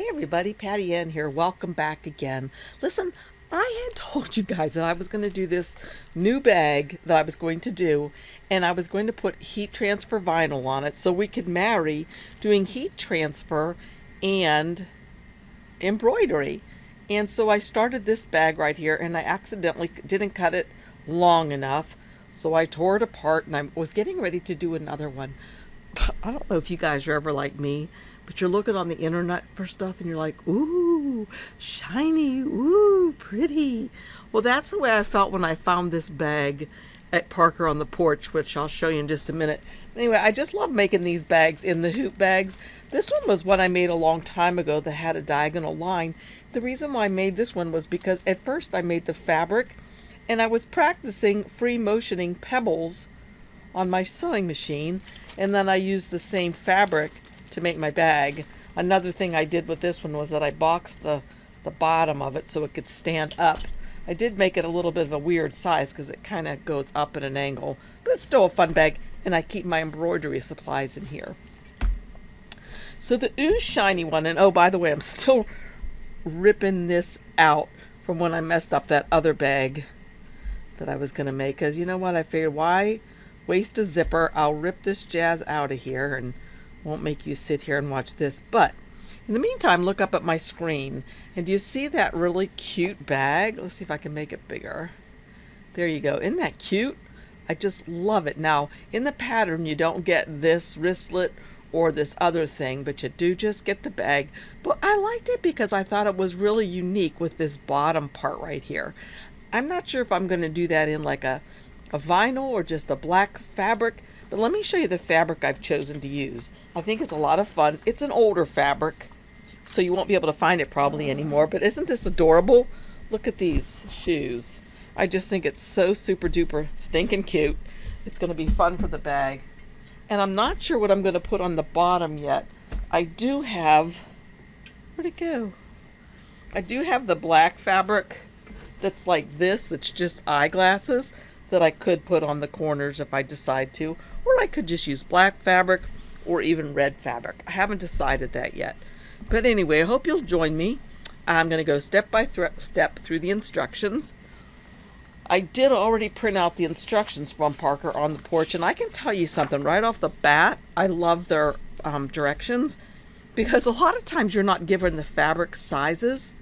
Hey everybody, Patty Ann here. Welcome back again. Listen, I had told you guys that I was going to do this new bag that I was going to do, and I was going to put heat transfer vinyl on it so we could marry doing heat transfer and embroidery. And so I started this bag right here, and I accidentally didn't cut it long enough, so I tore it apart, and I was getting ready to do another one. I don't know if you guys are ever like me, but you're looking on the internet for stuff and you're like, ooh, shiny, ooh, pretty. Well, that's the way I felt when I found this bag at Parker on the porch, which I'll show you in just a minute. Anyway, I just love making these bags in the hoop bags. This one was one I made a long time ago that had a diagonal line. The reason why I made this one was because at first I made the fabric and I was practicing free motioning pebbles on my sewing machine, and then I used the same fabric to make my bag. Another thing I did with this one was that I boxed the bottom of it so it could stand up. I did make it a little bit of a weird size because it kind of goes up at an angle, but it's still a fun bag, and I keep my embroidery supplies in here. So the ooze shiny one, and oh, by the way, I'm still ripping this out from when I messed up that other bag that I was going to make, because you know what, I figured, why waste a zipper? I'll rip this jazz out of here and won't make you sit here and watch this. But in the meantime, look up at my screen, and do you see that really cute bag? Let's see if I can make it bigger. There you go. Isn't that cute? I just love it. Now, in the pattern, you don't get this wristlet or this other thing, but you do just get the bag. But I liked it because I thought it was really unique with this bottom part right here. I'm not sure if I'm going to do that in like a vinyl or just a black fabric, but let me show you the fabric I've chosen to use. I think it's a lot of fun. It's an older fabric, so you won't be able to find it probably anymore, but isn't this adorable? Look at these shoes. I just think it's so super duper stinking cute. It's going to be fun for the bag. And I'm not sure what I'm going to put on the bottom yet. I do have, where'd it go? I do have the black fabric that's like this, it's just eyeglasses, that I could put on the corners if I decide to, or I could just use black fabric or even red fabric. I haven't decided that yet. But anyway, I hope you'll join me. I'm going to go step by step through the instructions. I did already print out the instructions from Parker on the porch, and I can tell you something right off the bat. I love their directions, because a lot of times you're not given the fabric sizes.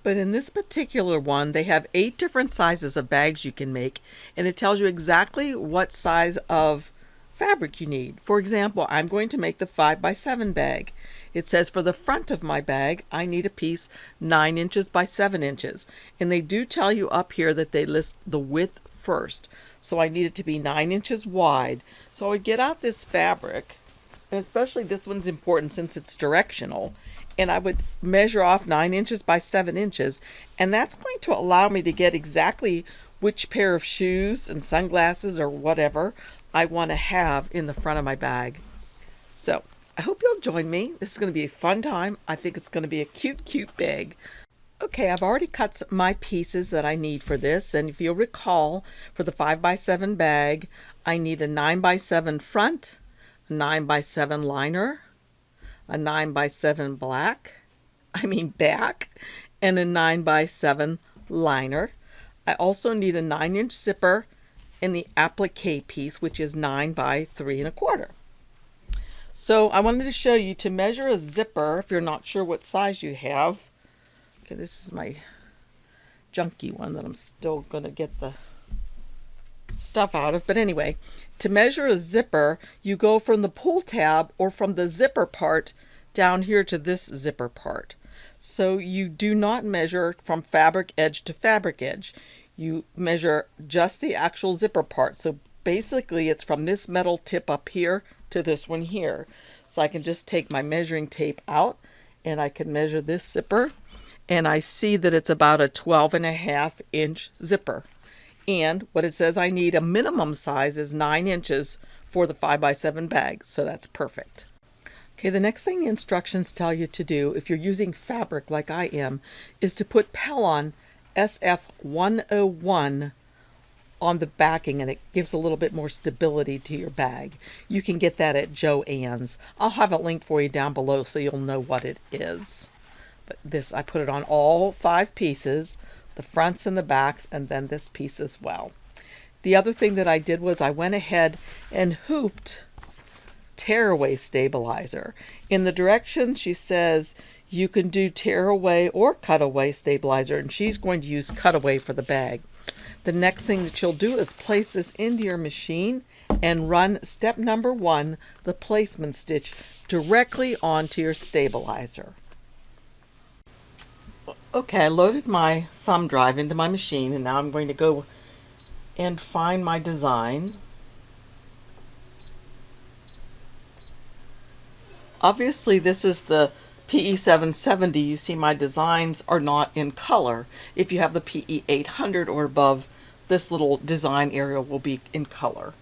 But in this particular one, they have 8 different sizes of bags you can make, and it tells you exactly what size of fabric you need. For example, I'm going to make the 5x7 bag. It says for the front of my bag, I need a piece 9 inches by 7 inches. And they do tell you up here that they list the width first. So I need it to be 9 inches wide. So I would get out this fabric, and especially this one's important since it's directional, and I would measure off 9 inches by 7 inches, and that's going to allow me to get exactly which pair of shoes and sunglasses or whatever I want to have in the front of my bag. So I hope you'll join me. This is going to be a fun time. I think it's going to be a cute bag. Okay, I've already cut my pieces that I need for this, and if you'll recall, for the 5x7 bag, I need a 9x7 front, a 9x7 liner, a 9x7 back, and a 9x7 liner. I also need a 9-inch zipper in the applique piece, which is 9 by 3 1/4. So I wanted to show you to measure a zipper if you're not sure what size you have. Okay, this is my junky one that I'm still going to get the stuff out of. But anyway, to measure a zipper, you go from the pull tab or from the zipper part down here to this zipper part. So you do not measure from fabric edge to fabric edge. You measure just the actual zipper part. So basically it's from this metal tip up here to this one here. So I can just take my measuring tape out and I can measure this zipper, and I see that it's about a 12.5 inch zipper. And what it says I need a minimum size is 9 inches for the 5x7 bag. So that's perfect. Okay, the next thing the instructions tell you to do, if you're using fabric like I am, is to put Pellon SF101 on the backing, and it gives a little bit more stability to your bag. You can get that at Joann's. I'll have it linked for you down below so you'll know what it is. But this, I put it on all 5 pieces, the fronts and the backs, and then this piece as well. The other thing that I did was I went ahead and hooped tearaway stabilizer. In the directions she says you can do tearaway or cutaway stabilizer, and she's going to use cutaway for the bag. The next thing that you'll do is place this into your machine and run step number 1, the placement stitch, directly onto your stabilizer. Okay, I loaded my thumb drive into my machine, and now I'm going to go and find my design. Obviously this is the PE 770. You see my designs are not in color. If you have the PE 800 or above, this little design area will be in color.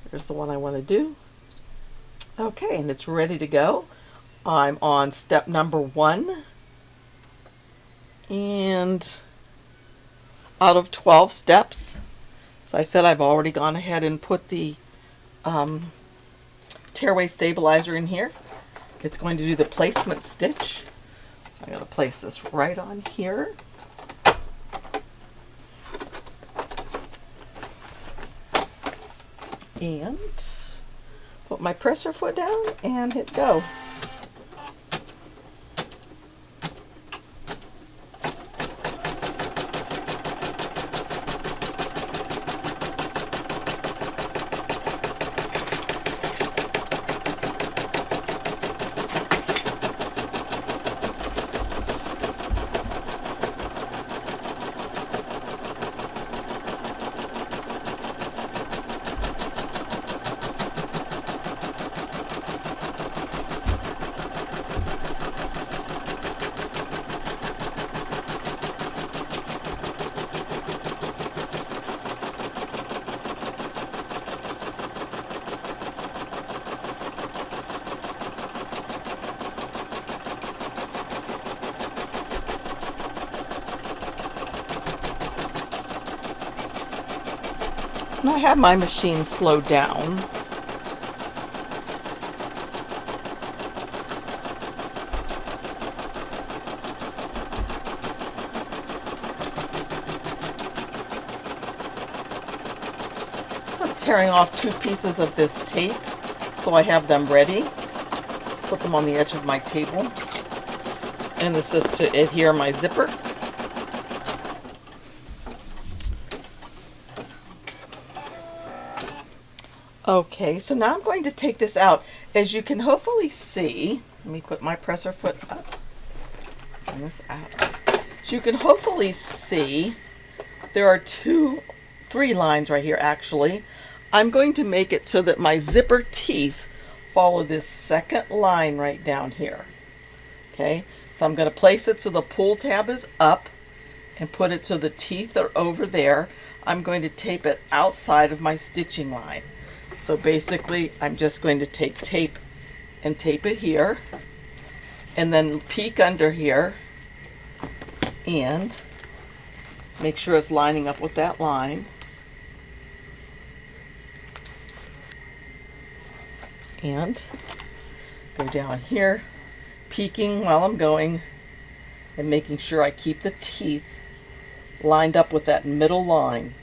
Here's the one I want to do. Okay, and it's ready to go. I'm on step number 1. And out of 12 steps, as I said, I've already gone ahead and put the tearaway stabilizer in here. It's going to do the placement stitch. So I'm going to place this right on here. And put my presser foot down and hit go. And I have my machine slowed down. I'm tearing off 2 pieces of this tape so I have them ready. Just put them on the edge of my table. And this is to adhere my zipper. Okay, so now I'm going to take this out. As you can hopefully see, let me put my presser foot up. Bring this out. As you can hopefully see, there are 3 lines right here actually. I'm going to make it so that my zipper teeth follow this second line right down here. Okay, so I'm going to place it so the pull tab is up and put it so the teeth are over there. I'm going to tape it outside of my stitching line. So basically, I'm just going to take tape and tape it here, and then peek under here and make sure it's lining up with that line. And go down here, peeking while I'm going and making sure I keep the teeth lined up with that middle line.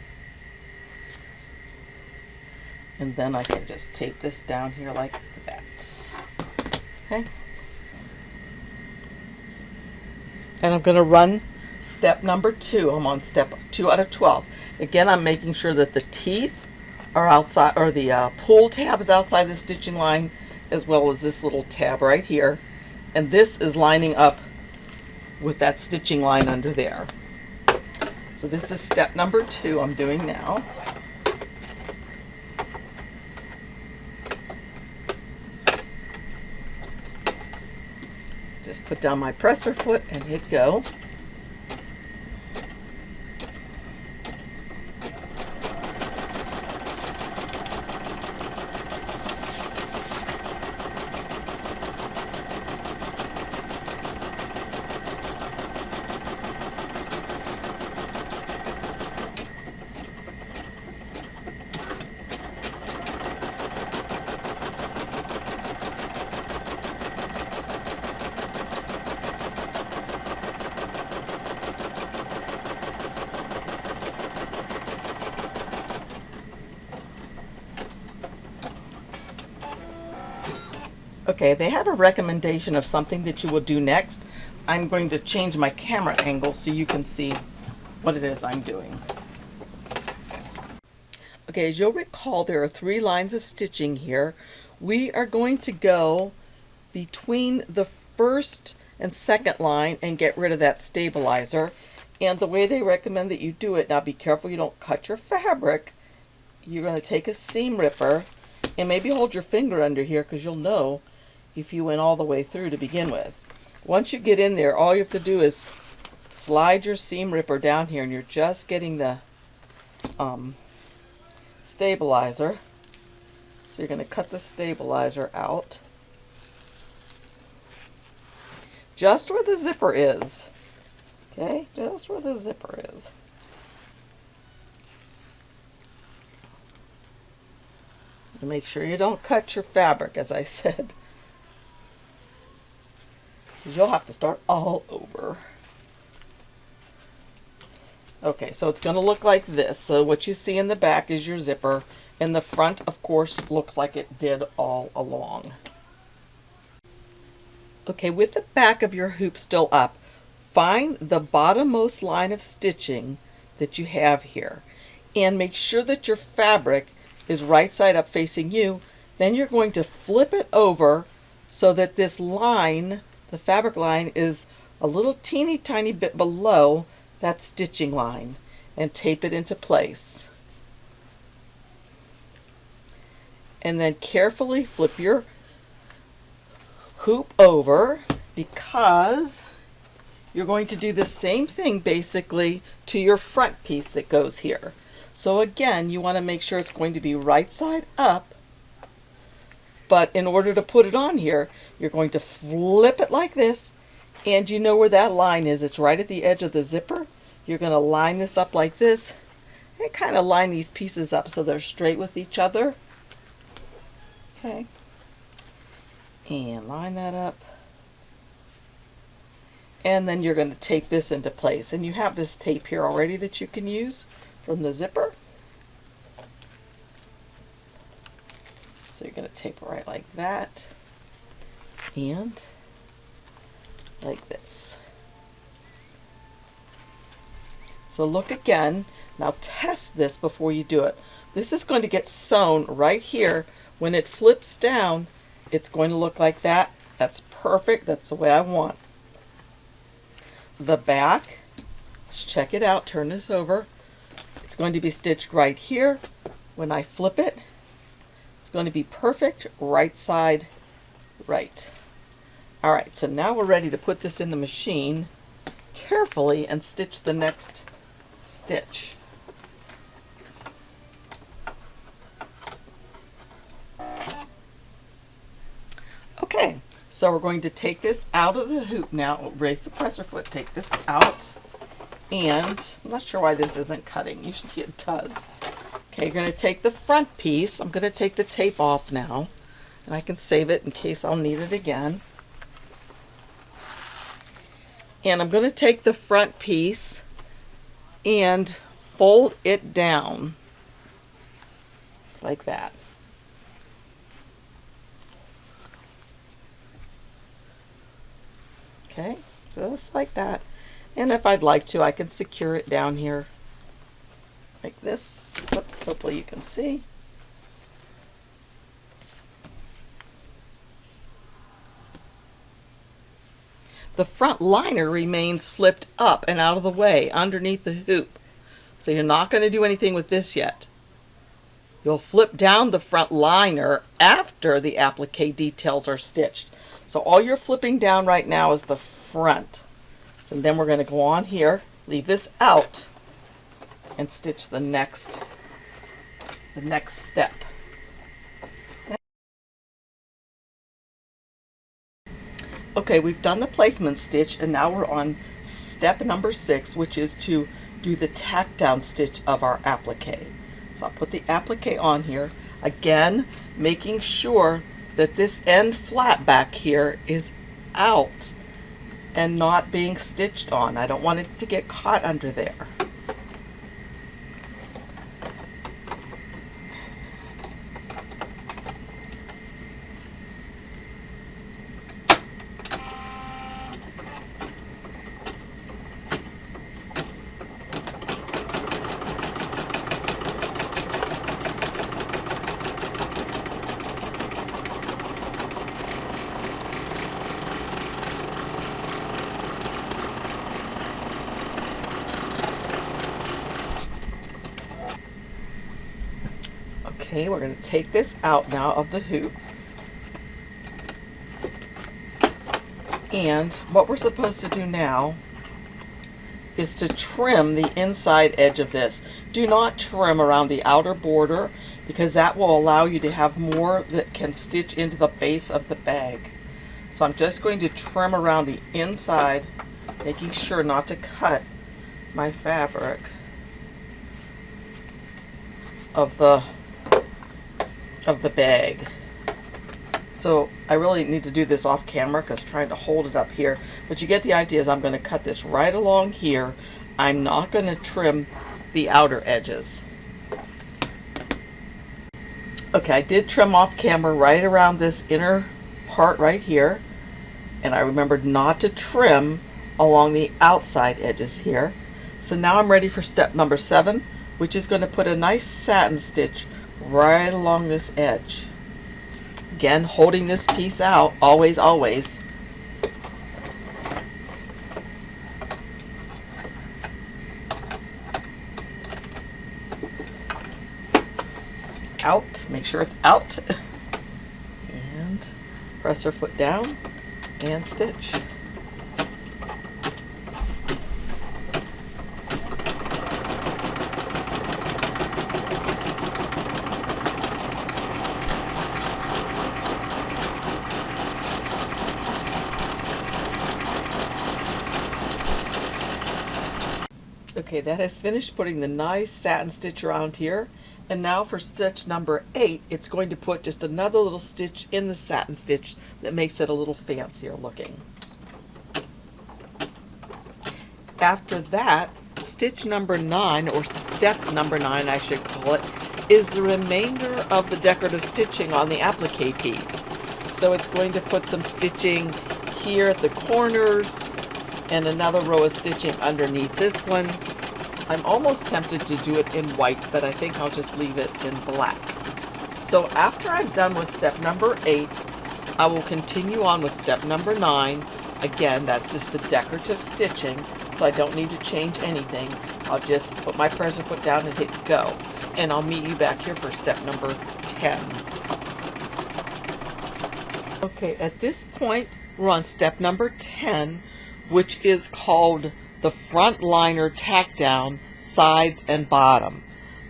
And then I can just tape this down here like that. Okay. And I'm going to run step number 2. I'm on step 2 out of 12. Again, I'm making sure that the teeth are outside, or the pull tab is outside the stitching line, as well as this little tab right here. And this is lining up with that stitching line under there. So this is step number 2 I'm doing now. Just put down my presser foot and hit go. Okay, they have a recommendation of something that you will do next. I'm going to change my camera angle so you can see what it is I'm doing. Okay, as you'll recall, there are 3 lines of stitching here. We are going to go between the first and second line and get rid of that stabilizer. And the way they recommend that you do it, now be careful you don't cut your fabric. You're going to take a seam ripper and maybe hold your finger under here, because you'll know if you went all the way through to begin with. Once you get in there, all you have to do is slide your seam ripper down here, and you're just getting the stabilizer. So you're going to cut the stabilizer out just where the zipper is. Okay, just where the zipper is. And make sure you don't cut your fabric, as I said, because you'll have to start all over. Okay, so it's going to look like this. So what you see in the back is your zipper, and the front, of course, looks like it did all along. Okay, with the back of your hoop still up, find the bottommost line of stitching that you have here, and make sure that your fabric is right side up facing you. Then you're going to flip it over so that this line, the fabric line, is a little teeny tiny bit below that stitching line, and tape it into place. And then carefully flip your hoop over, because you're going to do the same thing basically to your front piece that goes here. So again, you want to make sure it's going to be right side up, but in order to put it on here, you're going to flip it like this, and you know where that line is. It's right at the edge of the zipper. You're going to line this up like this, and kind of line these pieces up so they're straight with each other. Okay, and line that up, and then you're going to tape this into place, and you have this tape here already that you can use from the zipper. So you're going to tape it right like that, and like this. So look again. Now test this before you do it. This is going to get sewn right here. When it flips down, it's going to look like that. That's perfect. That's the way I want. The back, let's check it out. Turn this over. It's going to be stitched right here. When I flip it, it's going to be perfect, right side right. All right, so now we're ready to put this in the machine carefully and stitch the next stitch. Okay, so we're going to take this out of the hoop now. Raise the presser foot, take this out, and I'm not sure why this isn't cutting. Usually it does. Okay, you're going to take the front piece. I'm going to take the tape off now, and I can save it in case I'll need it again. And I'm going to take the front piece and fold it down like that. Okay, just like that. And if I'd like to, I can secure it down here like this. Whoops, hopefully you can see. The front liner remains flipped up and out of the way underneath the hoop. So you're not going to do anything with this yet. You'll flip down the front liner after the applique details are stitched. So all you're flipping down right now is the front. So then we're going to go on here, leave this out, and stitch the next step. Okay, we've done the placement stitch, and now we're on step number 6, which is to do the tack down stitch of our applique. So I'll put the applique on here, again making sure that this end flat back here is out and not being stitched on. I don't want it to get caught under there. Okay, we're going to take this out now of the hoop. And what we're supposed to do now is to trim the inside edge of this. Do not trim around the outer border because that will allow you to have more that can stitch into the base of the bag. So I'm just going to trim around the inside, making sure not to cut my fabric of the bag. So I really need to do this off camera because trying to hold it up here, but you get the idea. Is I'm going to cut this right along here. I'm not going to trim the outer edges. Okay, I did trim off camera right around this inner part right here, and I remembered not to trim along the outside edges here. So now I'm ready for step number 7, which is going to put a nice satin stitch right along this edge. Again, holding this piece out, always, always. Out, make sure it's out. And press her foot down and stitch. Okay, that has finished putting the nice satin stitch around here. And now for stitch number 8, it's going to put just another little stitch in the satin stitch that makes it a little fancier looking. After that, stitch number 9, or step number 9 I should call it, is the remainder of the decorative stitching on the applique piece. So it's going to put some stitching here at the corners and another row of stitching underneath this one. I'm almost tempted to do it in white, but I think I'll just leave it in black. So after I'm done with step number 8, I will continue on with step number 9. Again, that's just the decorative stitching, so I don't need to change anything. I'll just put my presser foot down and hit go. And I'll meet you back here for step number 10. Okay, at this point, we're on step number 10, which is called the front liner tack down, sides and bottom.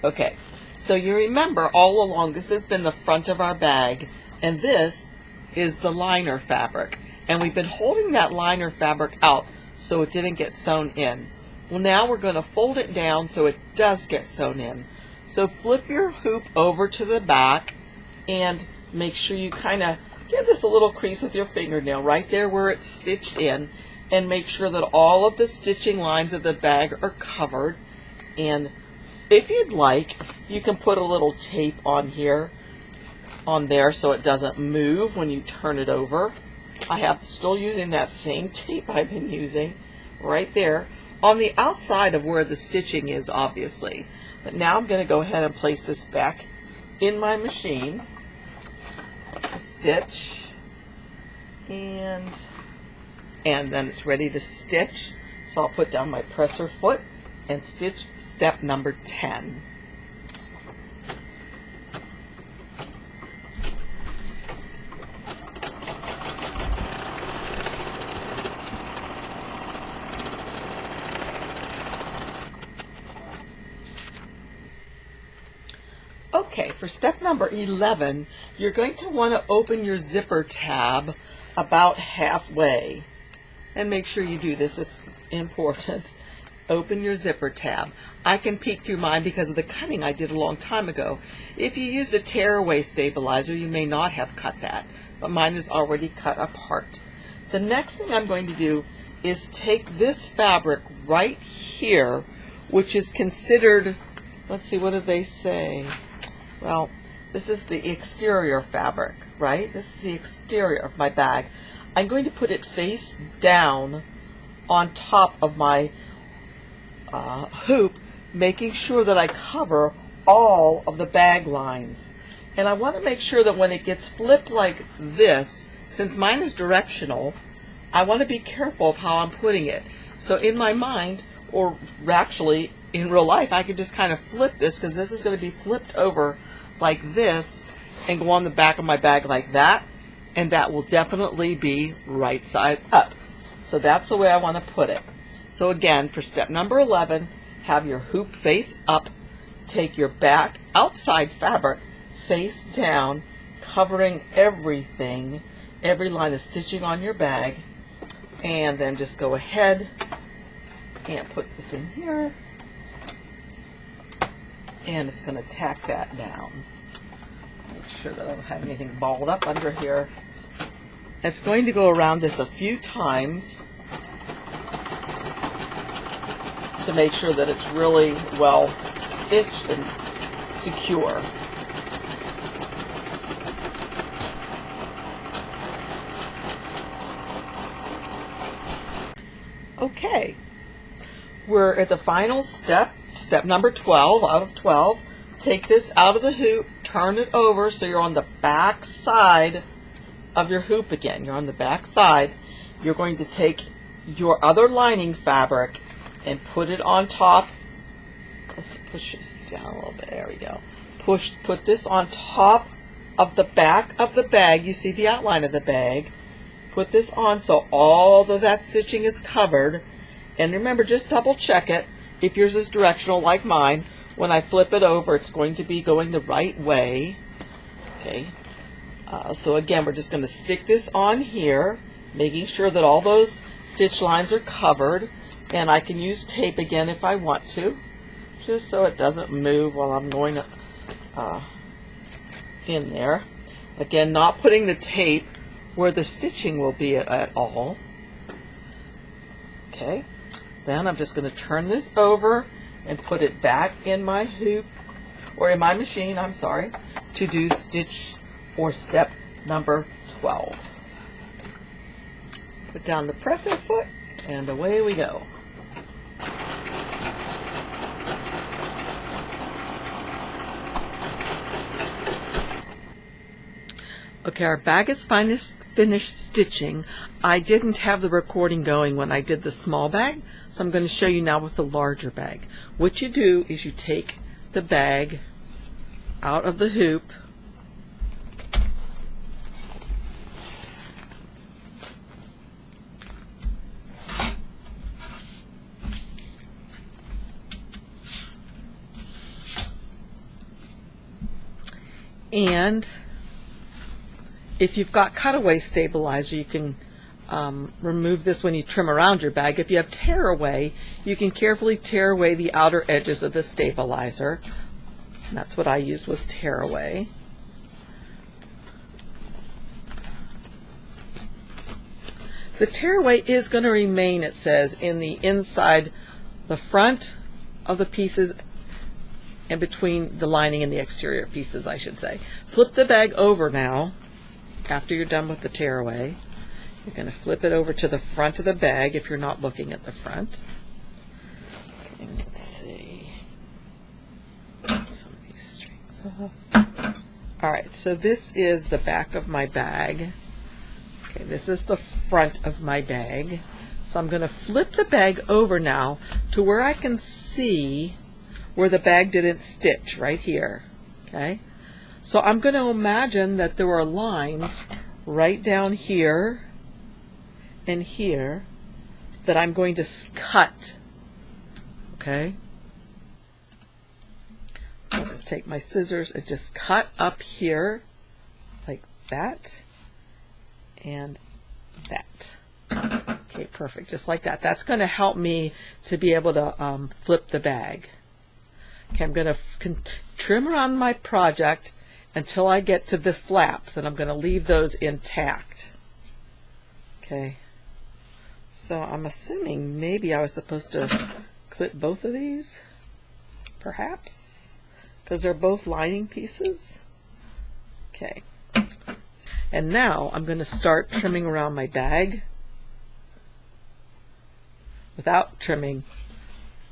Okay, so you remember all along this has been the front of our bag, and this is the liner fabric, and we've been holding that liner fabric out so it didn't get sewn in. Well, now we're going to fold it down so it does get sewn in. So flip your hoop over to the back and make sure you kind of give this a little crease with your fingernail right there where it's stitched in, and make sure that all of the stitching lines of the bag are covered. And if you'd like, you can put a little tape on here, on there, so it doesn't move when you turn it over. I have still using that same tape I've been using right there on the outside of where the stitching is, obviously. But now I'm going to go ahead and place this back in my machine to stitch, and then it's ready to stitch. So I'll put down my presser foot and stitch step number 10. Okay, for step number 11, you're going to want to open your zipper tab about halfway. And make sure you do this, it's important. Open your zipper tab. I can peek through mine because of the cutting I did a long time ago. If you used a tearaway stabilizer, you may not have cut that, but mine is already cut apart. The next thing I'm going to do is take this fabric right here, which is considered, let's see, what do they say? Well, this is the exterior fabric, right? This is the exterior of my bag. I'm going to put it face down on top of my hoop, making sure that I cover all of the bag lines. And I want to make sure that when it gets flipped like this, since mine is directional, I want to be careful of how I'm putting it. So in my mind, or actually in real life, I can just kind of flip this, because this is going to be flipped over like this and go on the back of my bag like that, and that will definitely be right side up. So that's the way I want to put it. So again, for step number 11, have your hoop face up, take your back outside fabric face down, covering everything, every line of stitching on your bag, and then just go ahead and put this in here, and it's going to tack that down. Make sure that I don't have anything balled up under here. It's going to go around this a few times to make sure that it's really well stitched and secure. Okay, we're at the final step, step number 12 out of 12. Take this out of the hoop, turn it over so you're on the back side of your hoop again. You're on the back side. You're going to take your other lining fabric and put it on top. Let's push this down a little bit. There we go. Put this on top of the back of the bag. You see the outline of the bag. Put this on so all of that stitching is covered. And remember, just double check it. If yours is directional like mine, when I flip it over, it's going to be going the right way. Okay. So again, we're just going to stick this on here, making sure that all those stitch lines are covered. And I can use tape again if I want to, just so it doesn't move while I'm going in there. Again, not putting the tape where the stitching will be at all. Okay, then I'm just going to turn this over and put it back in my hoop, or in my machine, I'm sorry, to do stitch or step number 12. Put down the presser foot, and away we go. Okay, our bag is finished stitching. I didn't have the recording going when I did the small bag, so I'm going to show you now with the larger bag. What you do is you take the bag out of the hoop, and if you've got cutaway stabilizer, you can remove this when you trim around your bag. If you have tearaway, you can carefully tear away the outer edges of the stabilizer. And that's what I used, was tearaway. The tearaway is going to remain, it says, in the inside, the front of the pieces, and between the lining and the exterior pieces, I should say. Flip the bag over now. After you're done with the tearaway, you're going to flip it over to the front of the bag if you're not looking at the front. Okay, let's see. Get some of these strings off. Alright, so this is the back of my bag. Okay, this is the front of my bag. So I'm going to flip the bag over now to where I can see where the bag didn't stitch, right here. Okay? So I'm going to imagine that there are lines right down here and here that I'm going to cut. Okay? So I'll just take my scissors and just cut up here like that and that. Okay, perfect. Just like that. That's going to help me to be able to flip the bag. Okay, I'm going to trim around my project until I get to the flaps, and I'm going to leave those intact. Okay, so I'm assuming maybe I was supposed to clip both of these, perhaps, because they're both lining pieces. Okay, and now I'm going to start trimming around my bag without trimming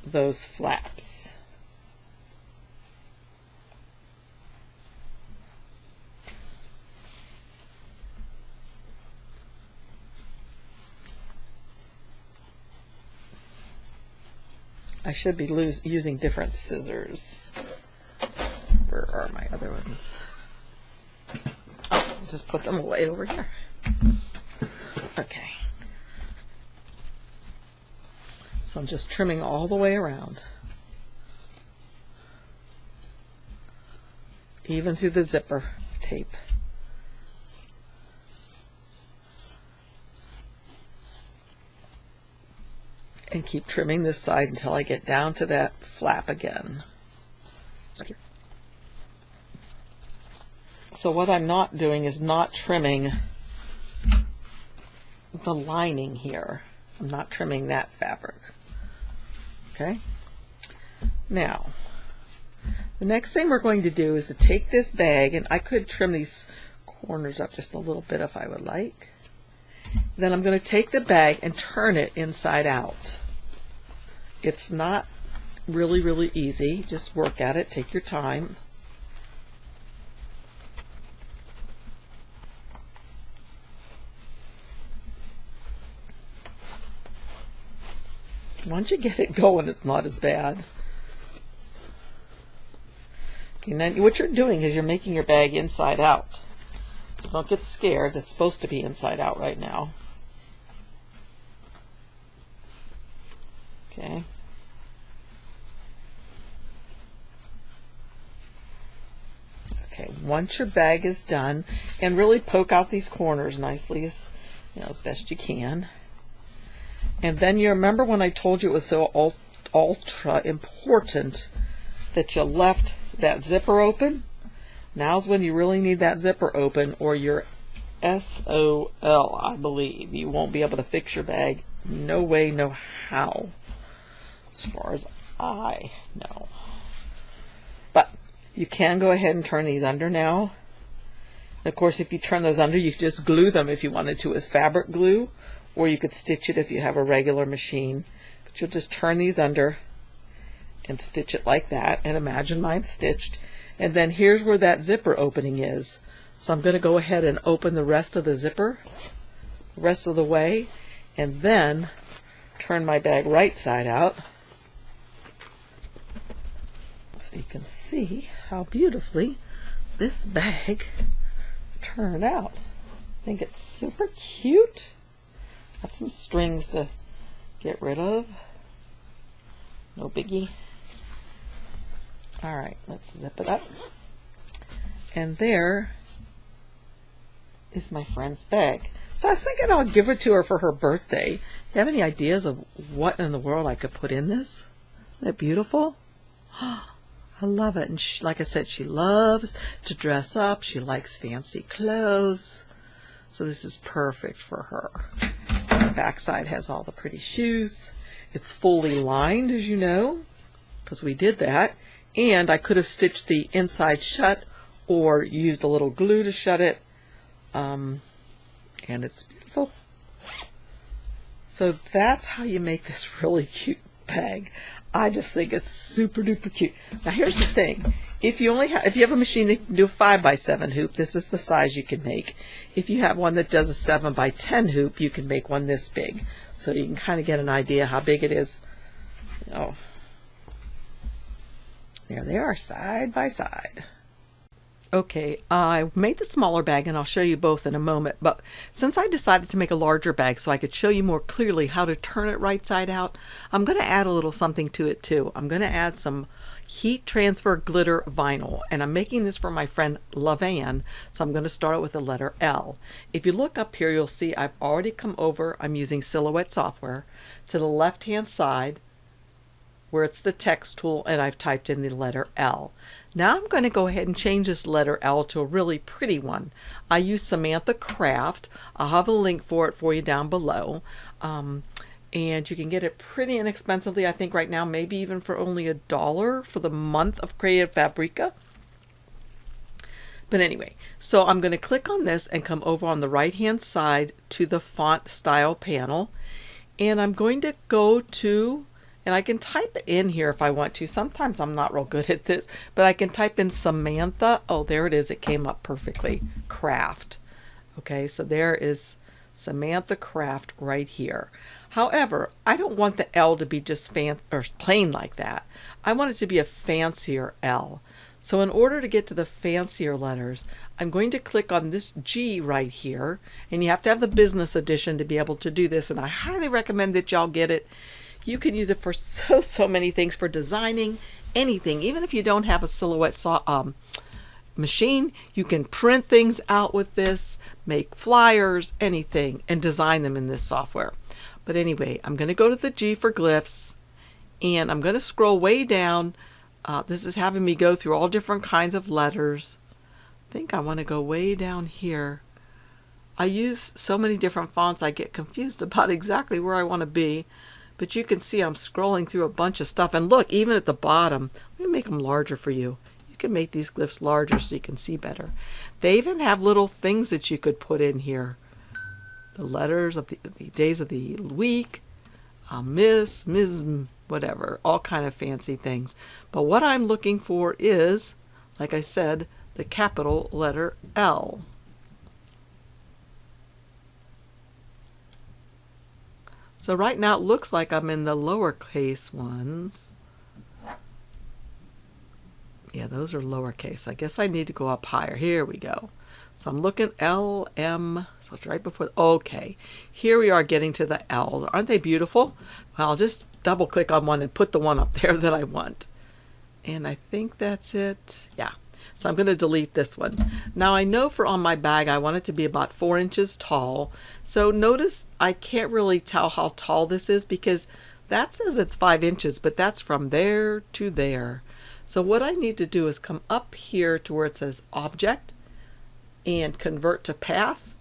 those flaps. I should be using different scissors Where are my other ones? Oh, just put them away over here. Okay. So I'm just trimming all the way around. Even through the zipper tape. And keep trimming this side until I get down to that flap again. So what I'm not doing is not trimming the lining here. I'm not trimming that fabric. Okay? Now, the next thing we're going to do is to take this bag, and I could trim these corners up just a little bit if I would like. Then I'm going to take the bag and turn it inside out. It's not really easy. Just work at it. Take your time. Once you get it going, it's not as bad. Okay, now what you're doing is you're making your bag inside out. So don't get scared. It's supposed to be inside out right now. Okay. Okay, once your bag is done, and really poke out these corners nicely as best you can. And then you remember when I told you it was so ultra important that you left that zipper open? Now's when you really need that zipper open, or your SOL, I believe. You won't be able to fix your bag. No way, no how, as far as I know. But you can go ahead and turn these under now. And of course, if you turn those under, you could just glue them if you wanted to with fabric glue, or you could stitch it if you have a regular machine. But you'll just turn these under and stitch it like that. And imagine mine's stitched. And then here's where that zipper opening is. So I'm going to go ahead and open the rest of the zipper, the rest of the way, and then turn my bag right side out. So you can see how beautifully this bag turned out. I think it's super cute. Got some strings to get rid of. No biggie. All right, let's zip it up. And there is my friend's bag. So I was thinking I'll give it to her for her birthday. You have any ideas of what in the world I could put in this? Isn't it beautiful? I love it. And she, like I said, she loves to dress up. She likes fancy clothes. So this is perfect for her. The backside has all the pretty shoes. It's fully lined, as you know, because we did that. And I could have stitched the inside shut or used a little glue to shut it. And it's beautiful. So that's how you make this really cute bag. I just think it's super duper cute. Now here's the thing. If you have a machine that can do a 5x7 hoop, this is the size you can make. If you have one that does a 7x10 hoop, you can make one this big. So you can kind of get an idea how big it is. There they are, side by side. Okay, I made the smaller bag, and I'll show you both in a moment, but since I decided to make a larger bag so I could show you more clearly how to turn it right side out, I'm going to add a little something to it too. I'm going to add some heat transfer glitter vinyl, and I'm making this for my friend Lavan, so I'm going to start it with the letter L. If you look up here, you'll see I've already come over, I'm using Embrilliance Software, to the left hand side where it's the text tool, and I've typed in the letter L. Now I'm going to go ahead and change this letter L to a really pretty one. I use Samantha Craft. I'll have a link for it for you down below. And you can get it pretty inexpensively, I think right now, maybe even for only $1 for the month of Creative Fabrica. But anyway, so I'm going to click on this and come over on the right hand side to the font style panel. And I'm going to go to, and I can type it in here if I want to. Sometimes I'm not real good at this, but I can type in Samantha. Oh, there it is. It came up perfectly. Craft. Okay, so there is Samantha Craft right here. However, I don't want the L to be just plain like that. I want it to be a fancier L. So in order to get to the fancier letters, I'm going to click on this G right here, and you have to have the business edition to be able to do this, and I highly recommend that y'all get it. You can use it for so many things, for designing anything. Even if you don't have a silhouette machine, you can print things out with this, make flyers, anything, and design them in this software. But anyway, I'm going to go to the G for glyphs, and I'm going to scroll way down. This is having me go through all different kinds of letters. I think I want to go way down here. I use so many different fonts I get confused about exactly where I want to be. But you can see I'm scrolling through a bunch of stuff. And look, even at the bottom, let me make them larger for you. You can make these glyphs larger so you can see better. They even have little things that you could put in here. The letters of the days of the week, Miss, whatever, all kind of fancy things. But what I'm looking for is, like I said, the capital letter L. So right now it looks like I'm in the lowercase ones. Yeah, those are lowercase. I guess I need to go up higher. Here we go. So I'm looking L, M, so it's right before, okay. Here we are getting to the L. Aren't they beautiful? Well, I'll just double click on one and put the one up there that I want. And I think that's it. Yeah. So I'm going to delete this one. Now I know for on my bag I want it to be about 4 inches tall. So notice I can't really tell how tall this is because that says it's 5 inches, but that's from there to there. So what I need to do is come up here to where it says object and convert to path,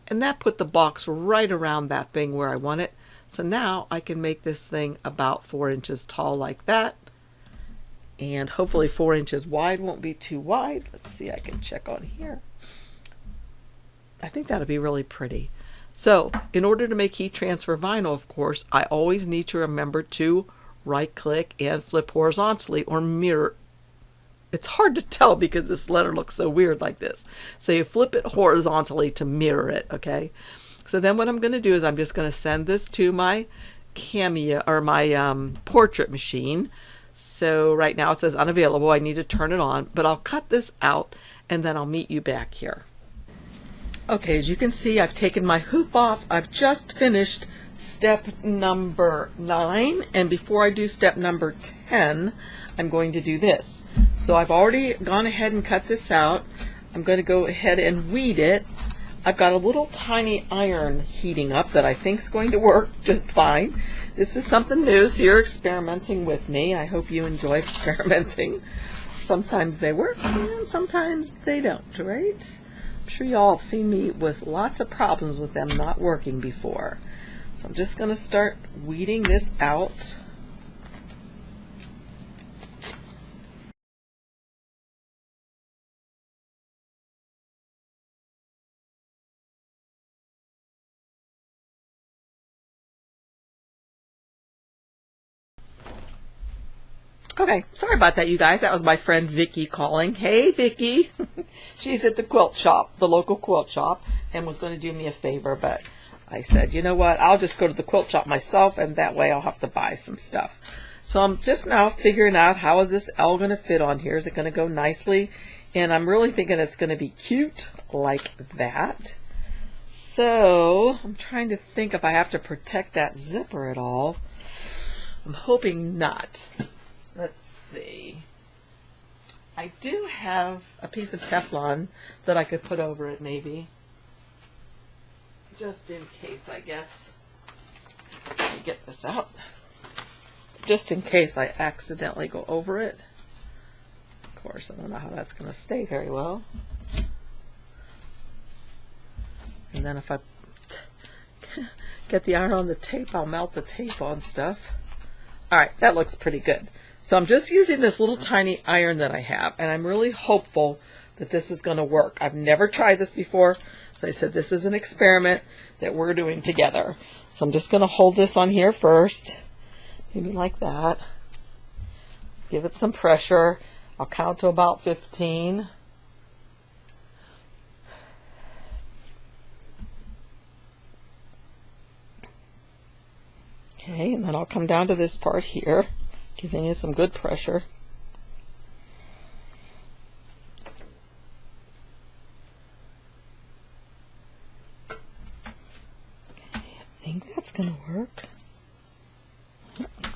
and that put the box right around that thing where I want it. So now I can make this thing about 4 inches tall like that. And hopefully 4 inches wide won't be too wide. Let's see, I can check on here. I think that'll be really pretty. So in order to make heat transfer vinyl, of course, I always need to remember to right click and flip horizontally or mirror. It's hard to tell because this letter looks so weird like this. So you flip it horizontally to mirror it, okay? So then what I'm going to do is I'm just going to send this to my Cameo or my portrait machine. So right now it says unavailable. I need to turn it on, but I'll cut this out and then I'll meet you back here. Okay, as you can see, I've taken my hoop off. I've just finished step number 9, and before I do step number 10, I'm going to do this. So I've already gone ahead and cut this out. I'm going to go ahead and weed it. I've got a little tiny iron heating up that I think is going to work just fine. This is something new, so you're experimenting with me. I hope you enjoy experimenting. Sometimes they work and sometimes they don't, right? I'm sure you all have seen me with lots of problems with them not working before. So I'm just going to start weeding this out. Okay, sorry about that, you guys. That was my friend Vicky calling. Hey, Vicky. She's at the quilt shop, the local quilt shop, and was going to do me a favor, but I said, you know what, I'll just go to the quilt shop myself, and that way I'll have to buy some stuff. So I'm just now figuring out how is this L going to fit on here. Is it going to go nicely? And I'm really thinking it's going to be cute like that. So I'm trying to think if I have to protect that zipper at all. I'm hoping not. Let's see. I do have a piece of Teflon that I could put over it maybe. Just in case, I guess. Let me get this out. Just in case I accidentally go over it. Of course, I don't know how that's going to stay very well. And then if I get the iron on the tape, I'll melt the tape on stuff. Alright, that looks pretty good. So I'm just using this little tiny iron that I have, and I'm really hopeful that this is going to work. I've never tried this before, so I said this is an experiment that we're doing together. So I'm just going to hold this on here first, maybe like that. Give it some pressure. I'll count to about 15. Okay, and then I'll come down to this part here, giving it some good pressure.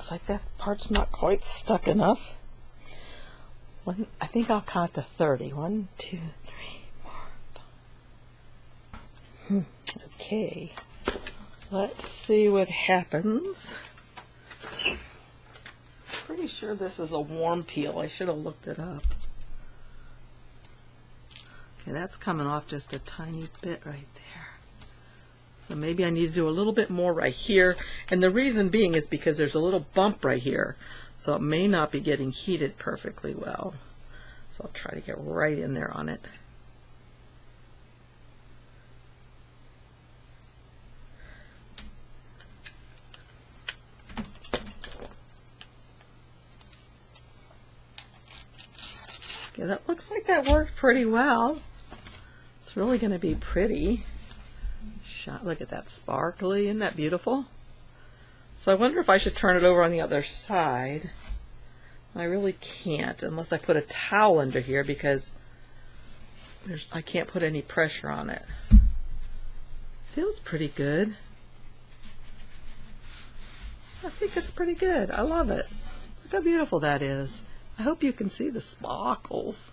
looks like that part's not quite stuck enough. I think I'll count to 30. 1, 2, 3, 4, 5. Okay. Let's see what happens. Pretty sure this is a warm peel. I should have looked it up. Okay, that's coming off just a tiny bit right there. So maybe I need to do a little bit more right here. And the reason being is because there's a little bump right here. So it may not be getting heated perfectly well. So I'll try to get right in there on it. Okay, that looks like that worked pretty well. It's really going to be pretty. Look at that sparkly, isn't that beautiful? So I wonder if I should turn it over on the other side. I really can't unless I put a towel under here because I can't put any pressure on it. Feels pretty good. I think it's pretty good. I love it. Look how beautiful that is. I hope you can see the sparkles.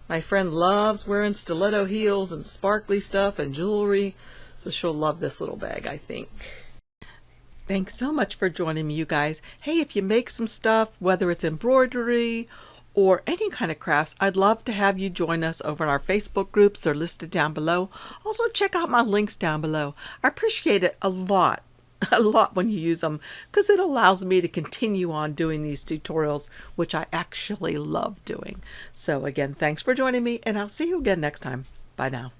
My friend loves wearing stiletto heels and sparkly stuff and jewelry, so she'll love this little bag, I think. Thanks so much for joining me, you guys. Hey, if you make some stuff, whether it's embroidery or any kind of crafts, I'd love to have you join us over in our Facebook groups. They're listed down below. Also, check out my links down below. I appreciate it a lot when you use them because it allows me to continue on doing these tutorials, which I actually love doing. So again, thanks for joining me, and I'll see you again next time. Bye now.